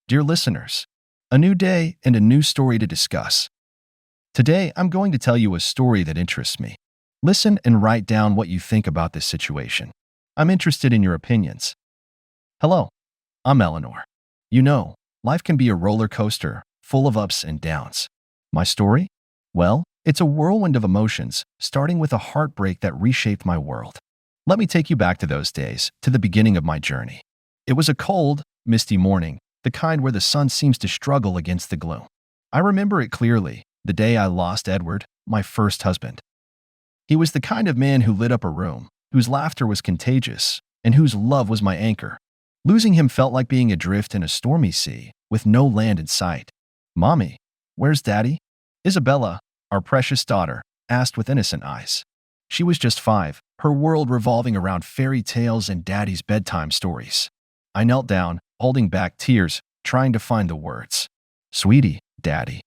Dear listeners, a new day and a new story to discuss. Today, I'm going to tell you a story that interests me. Listen and write down what you think about this situation. I'm interested in your opinions. Hello, I'm Eleanor. You know, life can be a roller coaster, full of ups and downs. My story? Well, it's a whirlwind of emotions, starting with a heartbreak that reshaped my world. Let me take you back to those days, to the beginning of my journey. It was a cold, misty morning, the kind where the sun seems to struggle against the gloom. I remember it clearly, the day I lost Edward, my first husband. He was the kind of man who lit up a room, whose laughter was contagious, and whose love was my anchor. Losing him felt like being adrift in a stormy sea, with no land in sight. "Mommy, where's Daddy?" Isabella, our precious daughter, asked with innocent eyes. She was just 5, her world revolving around fairy tales and Daddy's bedtime stories. I knelt down, holding back tears, trying to find the words. "Sweetie, Daddy."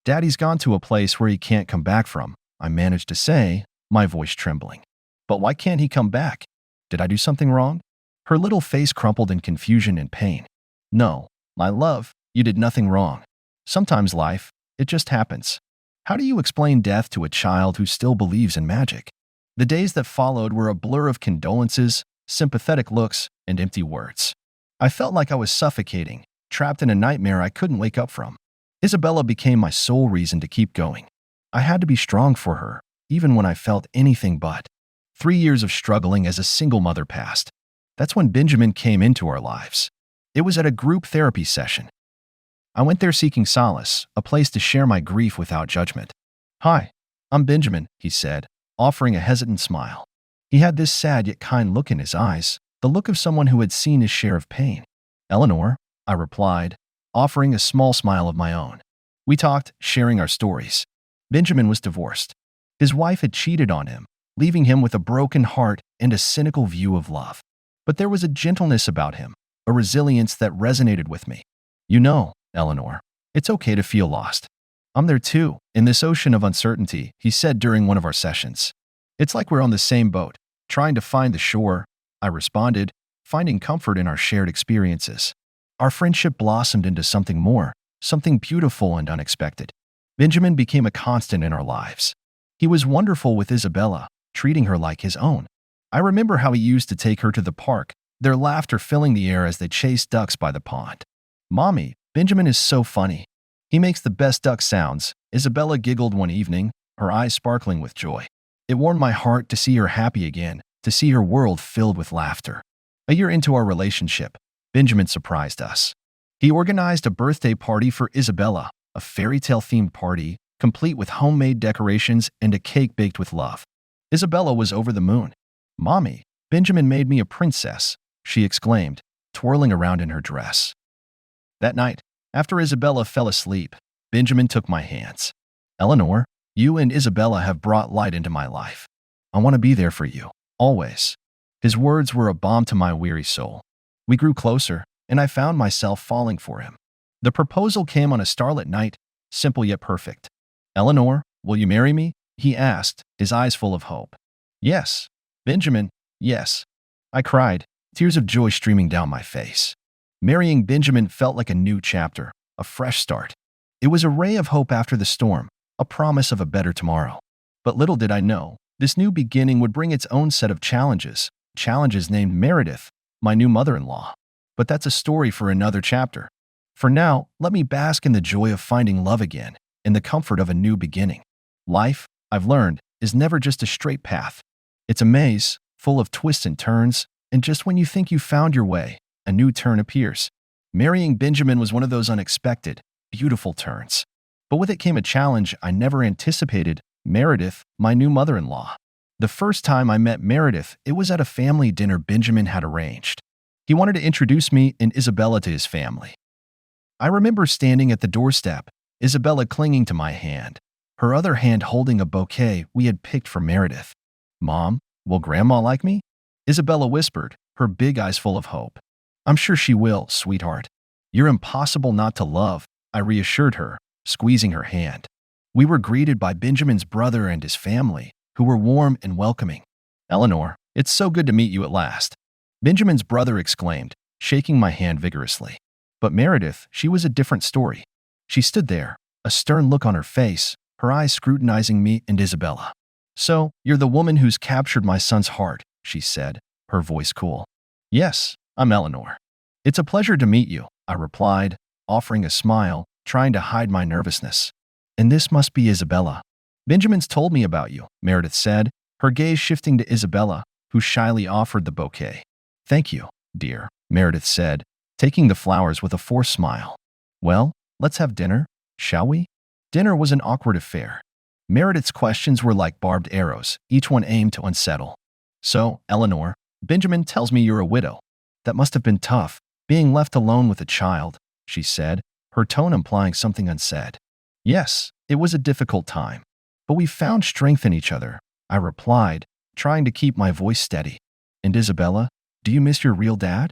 "Daddy's gone to a place where he can't come back from," I managed to say, my voice trembling. "But why can't he come back? Did I do something wrong?" Her little face crumpled in confusion and pain. "No, my love, you did nothing wrong. Sometimes life, it just happens." How do you explain death to a child who still believes in magic? The days that followed were a blur of condolences, sympathetic looks, and empty words. I felt like I was suffocating, trapped in a nightmare I couldn't wake up from. Isabella became my sole reason to keep going. I had to be strong for her, even when I felt anything but. 3 years of struggling as a single mother passed. That's when Benjamin came into our lives. It was at a group therapy session. I went there seeking solace, a place to share my grief without judgment. "Hi, I'm Benjamin," he said, offering a hesitant smile. He had this sad yet kind look in his eyes, the look of someone who had seen his share of pain. "Eleanor," I replied, offering a small smile of my own. We talked, sharing our stories. Benjamin was divorced. His wife had cheated on him, leaving him with a broken heart and a cynical view of love. But there was a gentleness about him, a resilience that resonated with me. "You know, Eleanor, it's okay to feel lost. I'm there too, in this ocean of uncertainty," he said during one of our sessions. "It's like we're on the same boat, trying to find the shore," I responded, finding comfort in our shared experiences. Our friendship blossomed into something more, something beautiful and unexpected. Benjamin became a constant in our lives. He was wonderful with Isabella, treating her like his own. I remember how he used to take her to the park, their laughter filling the air as they chased ducks by the pond. "Mommy, Benjamin is so funny. He makes the best duck sounds," Isabella giggled one evening, her eyes sparkling with joy. It warmed my heart to see her happy again, to see her world filled with laughter. A year into our relationship, Benjamin surprised us. He organized a birthday party for Isabella, a fairy tale-themed party, complete with homemade decorations and a cake baked with love. Isabella was over the moon. "Mommy, Benjamin made me a princess," she exclaimed, twirling around in her dress. That night, after Isabella fell asleep, Benjamin took my hands. "Eleanor, you and Isabella have brought light into my life. I want to be there for you, always." His words were a balm to my weary soul. We grew closer, and I found myself falling for him. The proposal came on a starlit night, simple yet perfect. "Eleanor, will you marry me?" he asked, his eyes full of hope. "Yes, Benjamin, yes," I cried, tears of joy streaming down my face. Marrying Benjamin felt like a new chapter, a fresh start. It was a ray of hope after the storm, a promise of a better tomorrow. But little did I know, this new beginning would bring its own set of challenges, challenges named Meredith, my new mother-in-law. But that's a story for another chapter. For now, let me bask in the joy of finding love again, in the comfort of a new beginning. Life, I've learned, is never just a straight path. It's a maze, full of twists and turns, and just when you think you've found your way, a new turn appears. Marrying Benjamin was one of those unexpected, beautiful turns. But with it came a challenge I never anticipated: Meredith, my new mother-in-law. The first time I met Meredith, it was at a family dinner Benjamin had arranged. He wanted to introduce me and Isabella to his family. I remember standing at the doorstep, Isabella clinging to my hand, her other hand holding a bouquet we had picked for Meredith. "Mom, will Grandma like me?" Isabella whispered, her big eyes full of hope. "I'm sure she will, sweetheart. You're impossible not to love," I reassured her, squeezing her hand. We were greeted by Benjamin's brother and his family, who were warm and welcoming. "Eleanor, it's so good to meet you at last," Benjamin's brother exclaimed, shaking my hand vigorously. But Meredith, she was a different story. She stood there, a stern look on her face, her eyes scrutinizing me and Isabella. "So, you're the woman who's captured my son's heart," she said, her voice cool. "Yes, I'm Eleanor." "It's a pleasure to meet you," I replied, offering a smile, trying to hide my nervousness. "And this must be Isabella." "Benjamin's told me about you," Meredith said, her gaze shifting to Isabella, who shyly offered the bouquet. "Thank you, dear," Meredith said, taking the flowers with a forced smile. "Well, let's have dinner, shall we?" Dinner was an awkward affair. Meredith's questions were like barbed arrows, each one aimed to unsettle. "So, Eleanor, Benjamin tells me you're a widow. That must have been tough, being left alone with a child," she said, her tone implying something unsaid. "Yes, it was a difficult time. But we found strength in each other," I replied, trying to keep my voice steady. "And Isabella, do you miss your real dad?"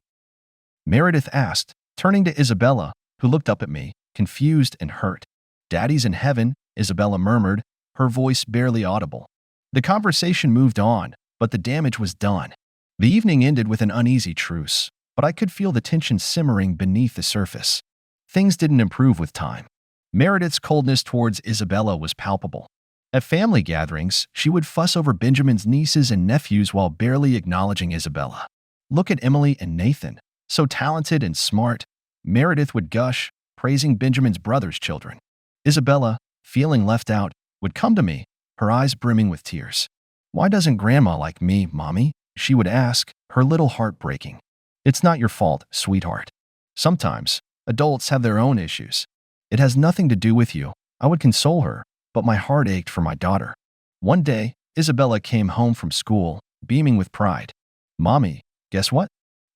Meredith asked, turning to Isabella, who looked up at me, confused and hurt. "Daddy's in heaven," Isabella murmured, her voice barely audible. The conversation moved on, but the damage was done. The evening ended with an uneasy truce, but I could feel the tension simmering beneath the surface. Things didn't improve with time. Meredith's coldness towards Isabella was palpable. At family gatherings, she would fuss over Benjamin's nieces and nephews while barely acknowledging Isabella. "Look at Emily and Nathan, so talented and smart," Meredith would gush, praising Benjamin's brother's children. Isabella, feeling left out, would come to me, her eyes brimming with tears. "Why doesn't Grandma like me, Mommy?" she would ask, her little heart breaking. "It's not your fault, sweetheart. Sometimes, adults have their own issues. It has nothing to do with you," I would console her, but my heart ached for my daughter. One day, Isabella came home from school, beaming with pride. "Mommy, guess what?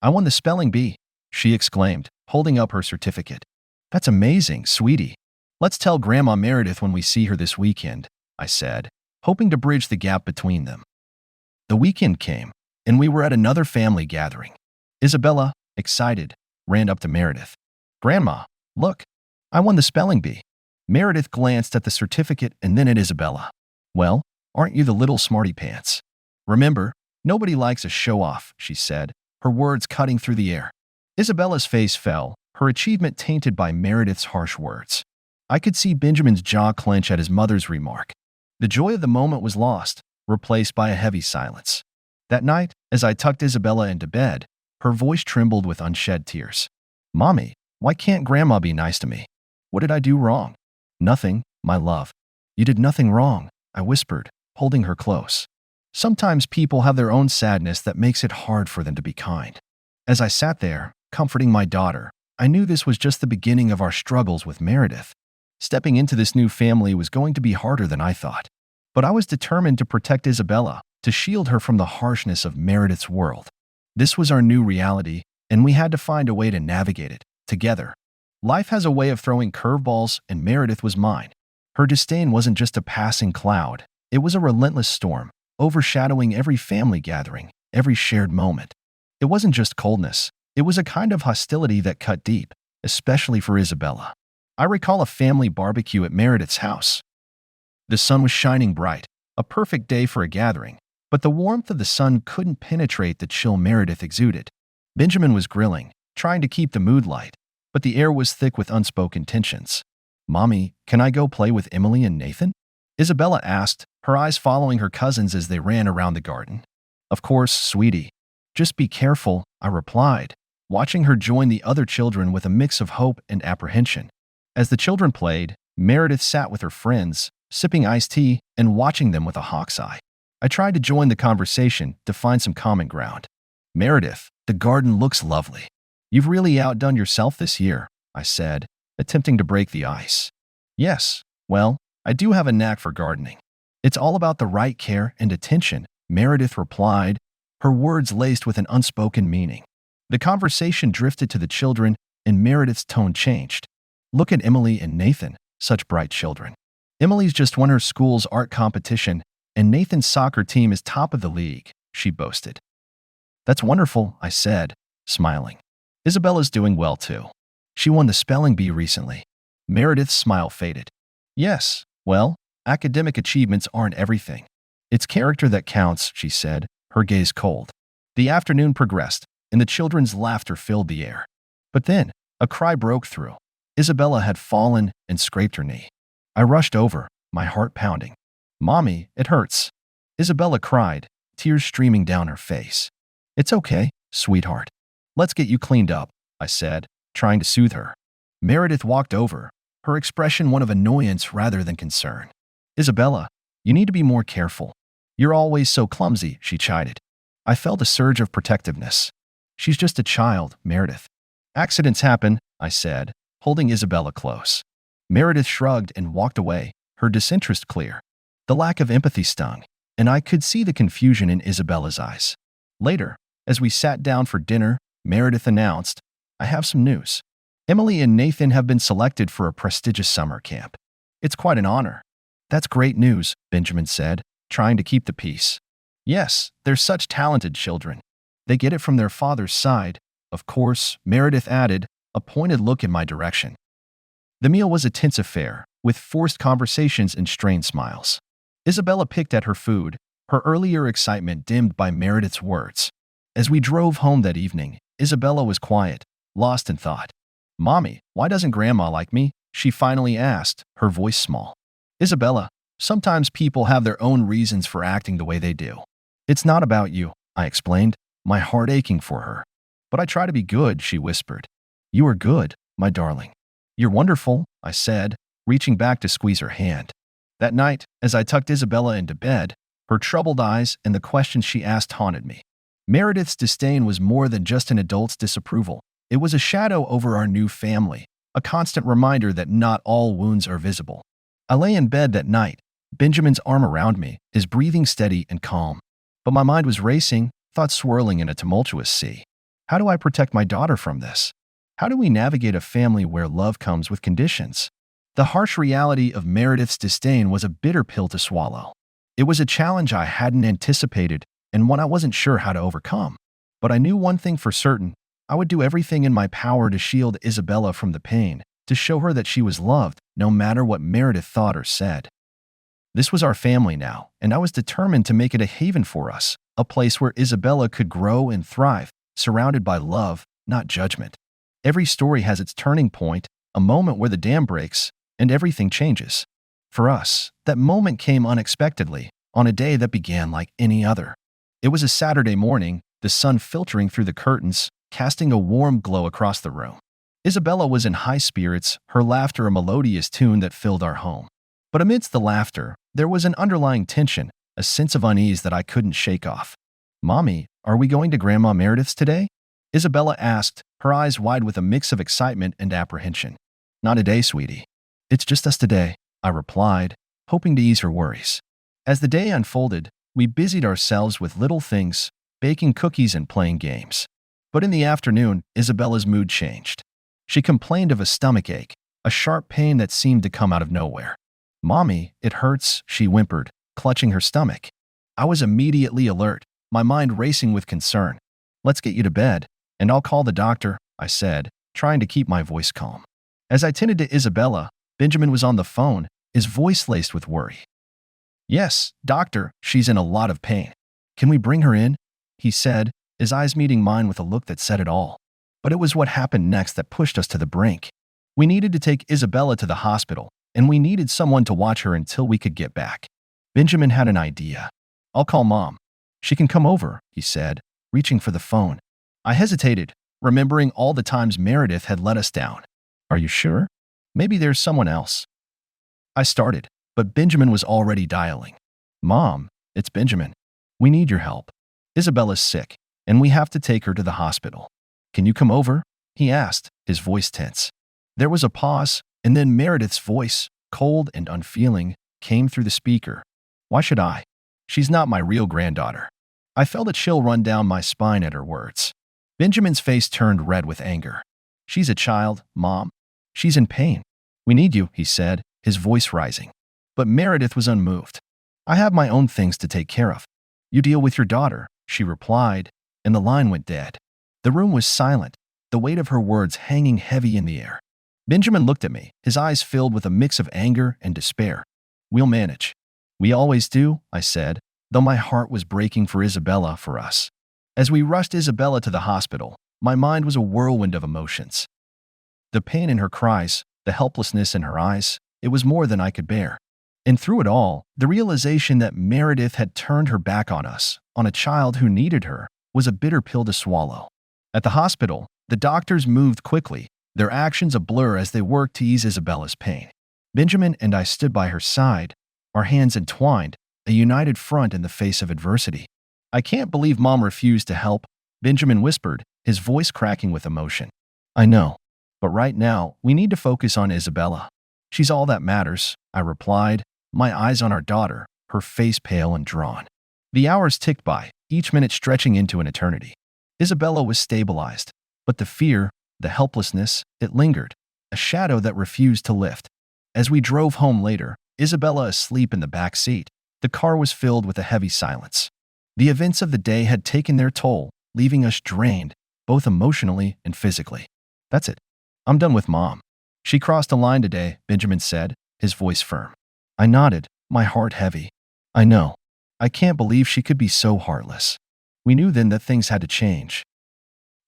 I won the spelling bee," she exclaimed, holding up her certificate. "That's amazing, sweetie. Let's tell Grandma Meredith when we see her this weekend," I said, hoping to bridge the gap between them. The weekend came, and we were at another family gathering. Isabella, excited, ran up to Meredith. "Grandma, look, I won the spelling bee." Meredith glanced at the certificate and then at Isabella. "Well, aren't you the little smarty pants? Remember, nobody likes a show-off," she said, her words cutting through the air. Isabella's face fell, her achievement tainted by Meredith's harsh words. I could see Benjamin's jaw clench at his mother's remark. The joy of the moment was lost, replaced by a heavy silence. That night, as I tucked Isabella into bed, her voice trembled with unshed tears. "Mommy, why can't Grandma be nice to me? What did I do wrong?" "Nothing, my love. You did nothing wrong," I whispered, holding her close. Sometimes people have their own sadness that makes it hard for them to be kind. As I sat there, comforting my daughter, I knew this was just the beginning of our struggles with Meredith. Stepping into this new family was going to be harder than I thought. But I was determined to protect Isabella, to shield her from the harshness of Meredith's world. This was our new reality, and we had to find a way to navigate it, together. Life has a way of throwing curveballs, and Meredith was mine. Her disdain wasn't just a passing cloud, it was a relentless storm, overshadowing every family gathering, every shared moment. It wasn't just coldness, it was a kind of hostility that cut deep, especially for Isabella. I recall a family barbecue at Meredith's house. The sun was shining bright, a perfect day for a gathering, but the warmth of the sun couldn't penetrate the chill Meredith exuded. Benjamin was grilling, trying to keep the mood light, but the air was thick with unspoken tensions. "Mommy, can I go play with Emily and Nathan?" Isabella asked, her eyes following her cousins as they ran around the garden. "Of course, sweetie. Just be careful," I replied, watching her join the other children with a mix of hope and apprehension. As the children played, Meredith sat with her friends, sipping iced tea and watching them with a hawk's eye. I tried to join the conversation to find some common ground. "Meredith, the garden looks lovely. You've really outdone yourself this year," I said, attempting to break the ice. "Yes, well, I do have a knack for gardening. It's all about the right care and attention," Meredith replied, her words laced with an unspoken meaning. The conversation drifted to the children, and Meredith's tone changed. "Look at Emily and Nathan, such bright children. Emily's just won her school's art competition, and Nathan's soccer team is top of the league," she boasted. "That's wonderful," I said, smiling. "Isabella's doing well too. She won the spelling bee recently." Meredith's smile faded. "Yes, well, academic achievements aren't everything. It's character that counts," she said, her gaze cold. The afternoon progressed, and the children's laughter filled the air. But then, A cry broke through. Isabella had fallen and scraped her knee. I rushed over, my heart pounding. "Mommy, it hurts." Isabella cried, tears streaming down her face. "It's okay, sweetheart. Let's get you cleaned up," I said, trying to soothe her. Meredith walked over, her expression one of annoyance rather than concern. "Isabella, you need to be more careful. You're always so clumsy," she chided. I felt a surge of protectiveness. "She's just a child, Meredith." "Accidents happen," I said, holding Isabella close. Meredith shrugged and walked away, her disinterest clear. The lack of empathy stung, and I could see the confusion in Isabella's eyes. Later, as we sat down for dinner, Meredith announced, "I have some news. Emily and Nathan have been selected for a prestigious summer camp. It's quite an honor." "That's great news," Benjamin said, trying to keep the peace. "Yes, they're such talented children. They get it from their father's side, of course," Meredith added, a pointed look in my direction. The meal was a tense affair, with forced conversations and strained smiles. Isabella picked at her food, her earlier excitement dimmed by Meredith's words. As we drove home that evening, Isabella was quiet, lost in thought. "Mommy, why doesn't Grandma like me?" she finally asked, her voice small. "Isabella, sometimes people have their own reasons for acting the way they do. It's not about you," I explained, my heart aching for her. "But I try to be good," she whispered. "You are good, my darling." "You're wonderful," I said, reaching back to squeeze her hand. That night, as I tucked Isabella into bed, her troubled eyes and the questions she asked haunted me. Meredith's disdain was more than just an adult's disapproval. It was a shadow over our new family, a constant reminder that not all wounds are visible. I lay in bed that night, Benjamin's arm around me, his breathing steady and calm. But my mind was racing, thoughts swirling in a tumultuous sea. How do I protect my daughter from this? How do we navigate a family where love comes with conditions? The harsh reality of Meredith's disdain was a bitter pill to swallow. It was a challenge I hadn't anticipated and one I wasn't sure how to overcome. But I knew one thing for certain: I would do everything in my power to shield Isabella from the pain, to show her that she was loved, no matter what Meredith thought or said. This was our family now, and I was determined to make it a haven for us, a place where Isabella could grow and thrive, surrounded by love, not judgment. Every story has its turning point, a moment where the dam breaks, and everything changes. For us, that moment came unexpectedly, on a day that began like any other. It was a Saturday morning, the sun filtering through the curtains, casting a warm glow across the room. Isabella was in high spirits, her laughter a melodious tune that filled our home. But amidst the laughter, there was an underlying tension, a sense of unease that I couldn't shake off. "Mommy, are we going to Grandma Meredith's today?" Isabella asked, her eyes wide with a mix of excitement and apprehension. "Not today, sweetie. It's just us today," I replied, hoping to ease her worries. As the day unfolded, we busied ourselves with little things, baking cookies and playing games. But in the afternoon, Isabella's mood changed. She complained of a stomach ache, a sharp pain that seemed to come out of nowhere. "Mommy, it hurts," she whimpered, clutching her stomach. I was immediately alert, my mind racing with concern. "Let's get you to bed, and I'll call the doctor," I said, trying to keep my voice calm. As I tended to Isabella, Benjamin was on the phone, his voice laced with worry. "Yes, doctor, she's in a lot of pain. Can we bring her in?" he said, his eyes meeting mine with a look that said it all. But it was what happened next that pushed us to the brink. We needed to take Isabella to the hospital, and we needed someone to watch her until we could get back. Benjamin had an idea. "I'll call Mom. She can come over," he said, reaching for the phone. I hesitated, remembering all the times Meredith had let us down. "Are you sure? Maybe there's someone else." I started, but Benjamin was already dialing. "Mom, it's Benjamin. We need your help. Isabella's sick, and we have to take her to the hospital. Can you come over?" he asked, his voice tense. There was a pause, and then Meredith's voice, cold and unfeeling, came through the speaker. "Why should I? She's not my real granddaughter." I felt a chill run down my spine at her words. Benjamin's face turned red with anger. "She's a child, Mom. She's in pain. We need you," he said, his voice rising. But Meredith was unmoved. "I have my own things to take care of. You deal with your daughter," she replied, and the line went dead. The room was silent, the weight of her words hanging heavy in the air. Benjamin looked at me, his eyes filled with a mix of anger and despair. "We'll manage." "We always do," I said, though my heart was breaking for Isabella, for us. As we rushed Isabella to the hospital, my mind was a whirlwind of emotions. The pain in her cries, the helplessness in her eyes, it was more than I could bear. And through it all, the realization that Meredith had turned her back on us, on a child who needed her, was a bitter pill to swallow. At the hospital, the doctors moved quickly, their actions a blur as they worked to ease Isabella's pain. Benjamin and I stood by her side, our hands entwined, a united front in the face of adversity. "I can't believe Mom refused to help," Benjamin whispered, his voice cracking with emotion. "I know, but right now, we need to focus on Isabella. She's all that matters," I replied, my eyes on our daughter, her face pale and drawn. The hours ticked by, each minute stretching into an eternity. Isabella was stabilized, but the fear, the helplessness, it lingered, a shadow that refused to lift. As we drove home later, Isabella asleep in the back seat, the car was filled with a heavy silence. The events of the day had taken their toll, leaving us drained, both emotionally and physically. "That's it. I'm done with Mom. She crossed a line today," Benjamin said, his voice firm. I nodded, my heart heavy. "I know. I can't believe she could be so heartless." We knew then that things had to change.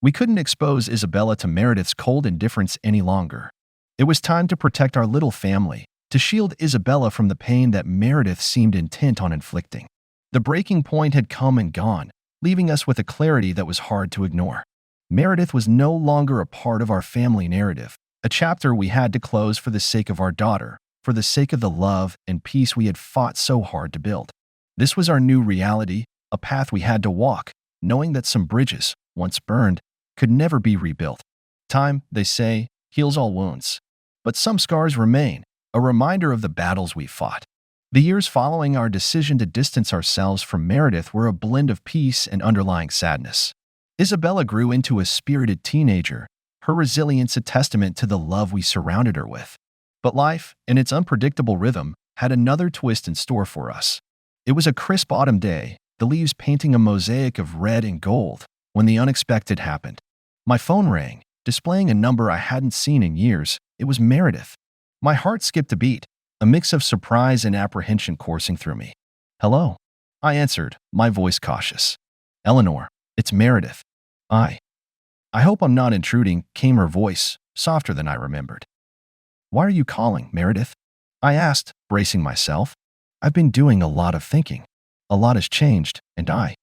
We couldn't expose Isabella to Meredith's cold indifference any longer. It was time to protect our little family, to shield Isabella from the pain that Meredith seemed intent on inflicting. The breaking point had come and gone, leaving us with a clarity that was hard to ignore. Meredith was no longer a part of our family narrative, a chapter we had to close for the sake of our daughter, for the sake of the love and peace we had fought so hard to build. This was our new reality, a path we had to walk, knowing that some bridges, once burned, could never be rebuilt. Time, they say, heals all wounds. But some scars remain, a reminder of the battles we fought. The years following our decision to distance ourselves from Meredith were a blend of peace and underlying sadness. Isabella grew into a spirited teenager, her resilience a testament to the love we surrounded her with. But life, in its unpredictable rhythm, had another twist in store for us. It was a crisp autumn day, the leaves painting a mosaic of red and gold, when the unexpected happened. My phone rang, displaying a number I hadn't seen in years. It was Meredith. My heart skipped a beat, a mix of surprise and apprehension coursing through me. "Hello," I answered, my voice cautious. "Eleanor, it's Meredith. I hope I'm not intruding," came her voice, softer than I remembered. "Why are you calling, Meredith?" I asked, bracing myself. "I've been doing a lot of thinking. A lot has changed, and I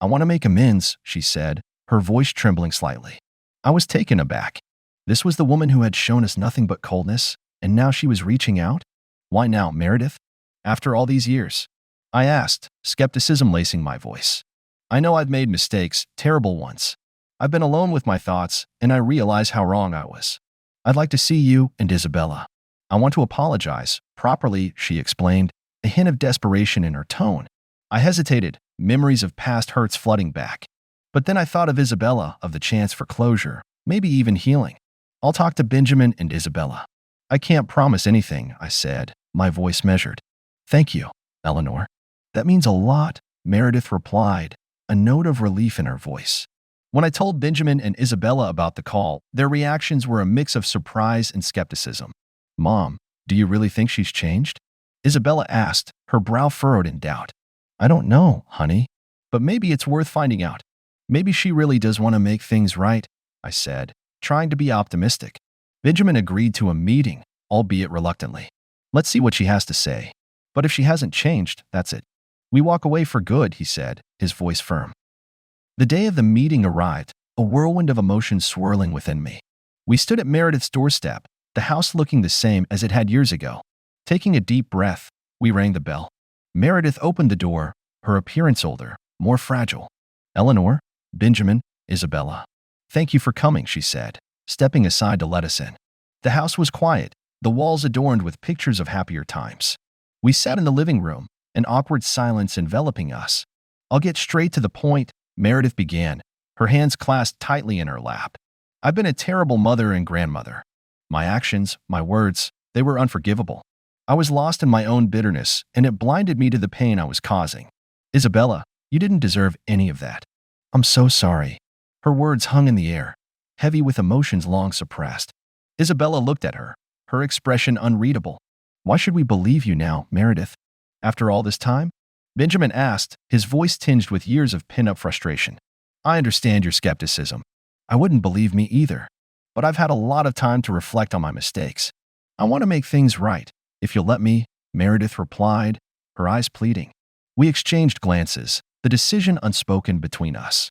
want to make amends," she said, her voice trembling slightly. I was taken aback. This was the woman who had shown us nothing but coldness, and now she was reaching out? "Why now, Meredith? After all these years?" I asked, skepticism lacing my voice. "I know I've made mistakes, terrible ones. I've been alone with my thoughts, and I realize how wrong I was. I'd like to see you and Isabella. I want to apologize, properly," she explained, a hint of desperation in her tone. I hesitated, memories of past hurts flooding back. But then I thought of Isabella, of the chance for closure, maybe even healing. "I'll talk to Benjamin and Isabella." "I can't promise anything," I said, my voice measured. "Thank you, Eleanor. That means a lot," Meredith replied, a note of relief in her voice. When I told Benjamin and Isabella about the call, their reactions were a mix of surprise and skepticism. "Mom, do you really think she's changed?" Isabella asked, her brow furrowed in doubt. "I don't know, honey, but maybe it's worth finding out. Maybe she really does want to make things right," I said, trying to be optimistic. Benjamin agreed to a meeting, albeit reluctantly. "Let's see what she has to say. But if she hasn't changed, that's it. We walk away for good," he said, his voice firm. The day of the meeting arrived, a whirlwind of emotions swirling within me. We stood at Meredith's doorstep, the house looking the same as it had years ago. Taking a deep breath, we rang the bell. Meredith opened the door, her appearance older, more fragile. "Eleanor, Benjamin, Isabella. Thank you for coming," she said, stepping aside to let us in. The house was quiet, the walls adorned with pictures of happier times. We sat in the living room, an awkward silence enveloping us. "I'll get straight to the point," Meredith began, her hands clasped tightly in her lap. "I've been a terrible mother and grandmother. My actions, my words, they were unforgivable. I was lost in my own bitterness, and it blinded me to the pain I was causing. Isabella, you didn't deserve any of that. I'm so sorry." Her words hung in the air, heavy with emotions long suppressed. Isabella looked at her, her expression unreadable. "Why should we believe you now, Meredith? After all this time?" Benjamin asked, his voice tinged with years of pent-up frustration. "I understand your skepticism. I wouldn't believe me either. but I've had a lot of time to reflect on my mistakes. I want to make things right. If you'll let me, Meredith replied, her eyes pleading. We exchanged glances, the decision unspoken between us.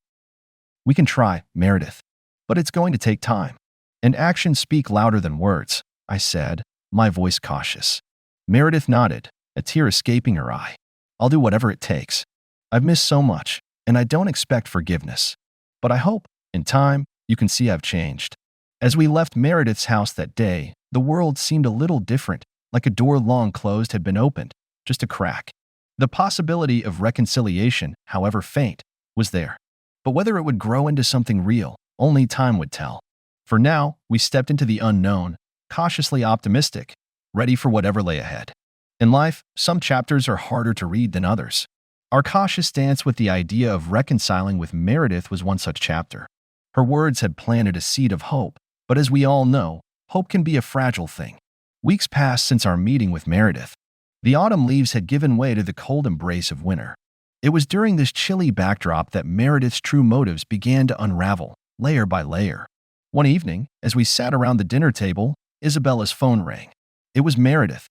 We can try, Meredith, but it's going to take time. And actions speak louder than words, I said, my voice cautious. Meredith nodded, a tear escaping her eye. I'll do whatever it takes. I've missed so much, and I don't expect forgiveness. But I hope, in time, you can see I've changed. As we left Meredith's house that day, the world seemed a little different, like a door long closed had been opened, just a crack. The possibility of reconciliation, however faint, was there. But whether it would grow into something real, only time would tell. For now, we stepped into the unknown, cautiously optimistic, ready for whatever lay ahead. In life, some chapters are harder to read than others. Our cautious stance with the idea of reconciling with Meredith was one such chapter. Her words had planted a seed of hope, but as we all know, hope can be a fragile thing. Weeks passed since our meeting with Meredith. The autumn leaves had given way to the cold embrace of winter. It was during this chilly backdrop that Meredith's true motives began to unravel, layer by layer. One evening, as we sat around the dinner table, Isabella's phone rang. It was Meredith.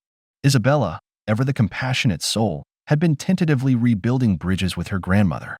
Isabella, ever the compassionate soul, had been tentatively rebuilding bridges with her grandmother.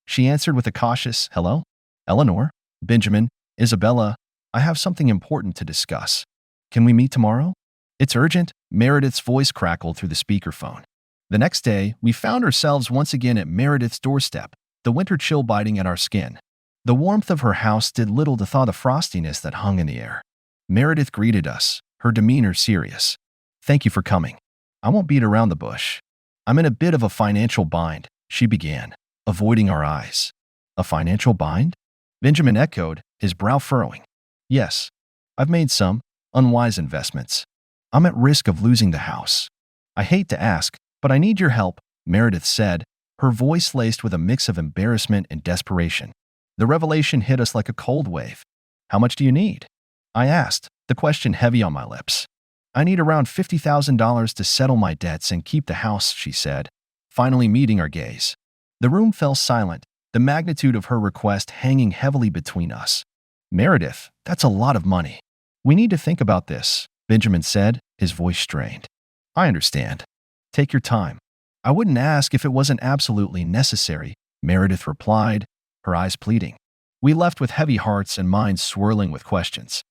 She answered with a cautious, "Hello? Eleanor? Benjamin? Isabella, I have something important to discuss. Can we meet tomorrow?" "It's urgent," Meredith's voice crackled through the speakerphone. The next day, we found ourselves once again at Meredith's doorstep, the winter chill biting at our skin. The warmth of her house did little to thaw the frostiness that hung in the air. Meredith greeted us, her demeanor serious. "Thank you for coming. I won't beat around the bush. I'm in a bit of a financial bind," she began, avoiding our eyes. "A financial bind?" Benjamin echoed, his brow furrowing. "Yes, I've made some unwise investments. I'm at risk of losing the house. I hate to ask, but I need your help," Meredith said, her voice laced with a mix of embarrassment and desperation. The revelation hit us like a cold wave. "How much do you need?" I asked, the question heavy on my lips. "I need around $50,000 to settle my debts and keep the house," she said, finally meeting our gaze. The room fell silent, the magnitude of her request hanging heavily between us. "Meredith, that's a lot of money. We need to think about this," Benjamin said, his voice strained. "I understand. Take your time. I wouldn't ask if it wasn't absolutely necessary," Meredith replied, her eyes pleading. We left with heavy hearts and minds swirling with questions.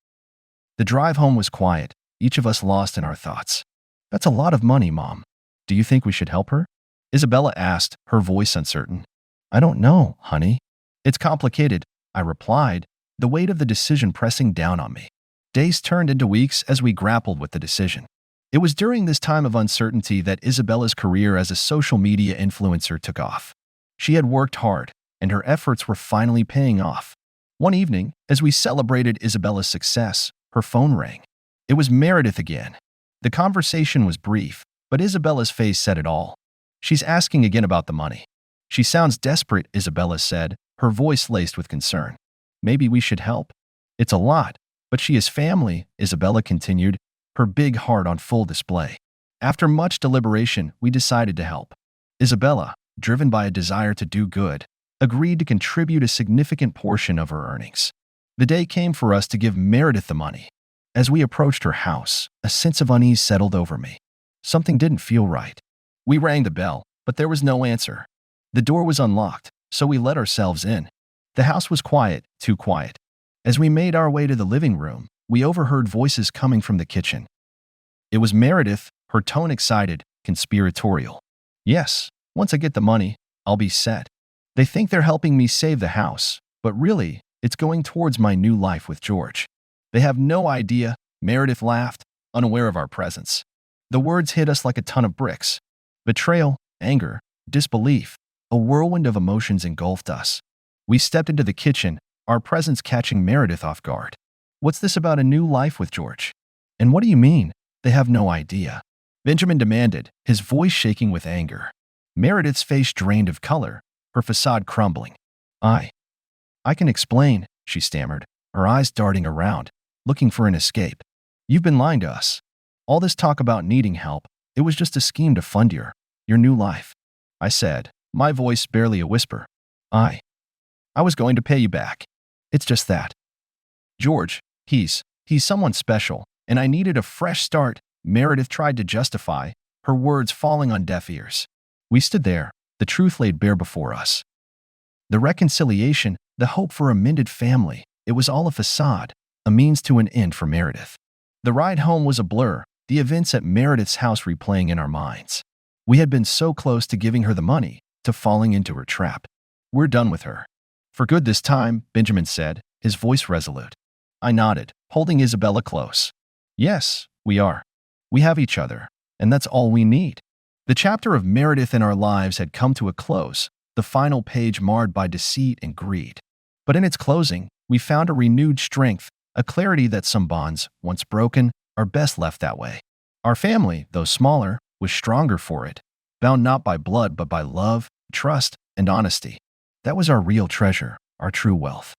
The drive home was quiet, each of us lost in our thoughts. "That's a lot of money, Mom. Do you think we should help her?" Isabella asked, her voice uncertain. "I don't know, honey. It's complicated," I replied, the weight of the decision pressing down on me. Days turned into weeks as we grappled with the decision. It was during this time of uncertainty that Isabella's career as a social media influencer took off. She had worked hard, and her efforts were finally paying off. One evening, as we celebrated Isabella's success, her phone rang. It was Meredith again. The conversation was brief, but Isabella's face said it all. "She's asking again about the money. She sounds desperate," Isabella said, her voice laced with concern. "Maybe we should help." "It's a lot, but she is family," Isabella continued, her big heart on full display. After much deliberation, we decided to help. Isabella, driven by a desire to do good, agreed to contribute a significant portion of her earnings. The day came for us to give Meredith the money. As we approached her house, a sense of unease settled over me. Something didn't feel right. We rang the bell, but there was no answer. The door was unlocked, so we let ourselves in. The house was quiet, too quiet. As we made our way to the living room, we overheard voices coming from the kitchen. It was Meredith, her tone excited, conspiratorial. "Yes, once I get the money, I'll be set. They think they're helping me save the house, but really, it's going towards my new life with George. They have no idea," Meredith laughed, unaware of our presence. The words hit us like a ton of bricks. Betrayal, anger, disbelief, a whirlwind of emotions engulfed us. We stepped into the kitchen, our presence catching Meredith off guard. "What's this about a new life with George? And what do you mean? They have no idea?" Benjamin demanded, his voice shaking with anger. Meredith's face drained of color, her facade crumbling. I can explain," she stammered, her eyes darting around, looking for an escape. "You've been lying to us. All this talk about needing help, it was just a scheme to fund your new life," I said, my voice barely a whisper. I was going to pay you back. It's just that George, He's someone special, and I needed a fresh start, Meredith tried to justify, her words falling on deaf ears. We stood there, the truth laid bare before us. The reconciliation, the hope for a mended family, it was all a facade, a means to an end for Meredith. The ride home was a blur, the events at Meredith's house replaying in our minds. We had been so close to giving her the money, to falling into her trap. We're done with her. For good this time, Benjamin said, his voice resolute. I nodded, holding Isabella close. Yes, we are. We have each other, and that's all we need. The chapter of Meredith in our lives had come to a close, the final page marred by deceit and greed. But in its closing, we found a renewed strength, a clarity that some bonds, once broken, are best left that way. Our family, though smaller, was stronger for it, bound not by blood but by love, trust, and honesty. That was our real treasure, our true wealth.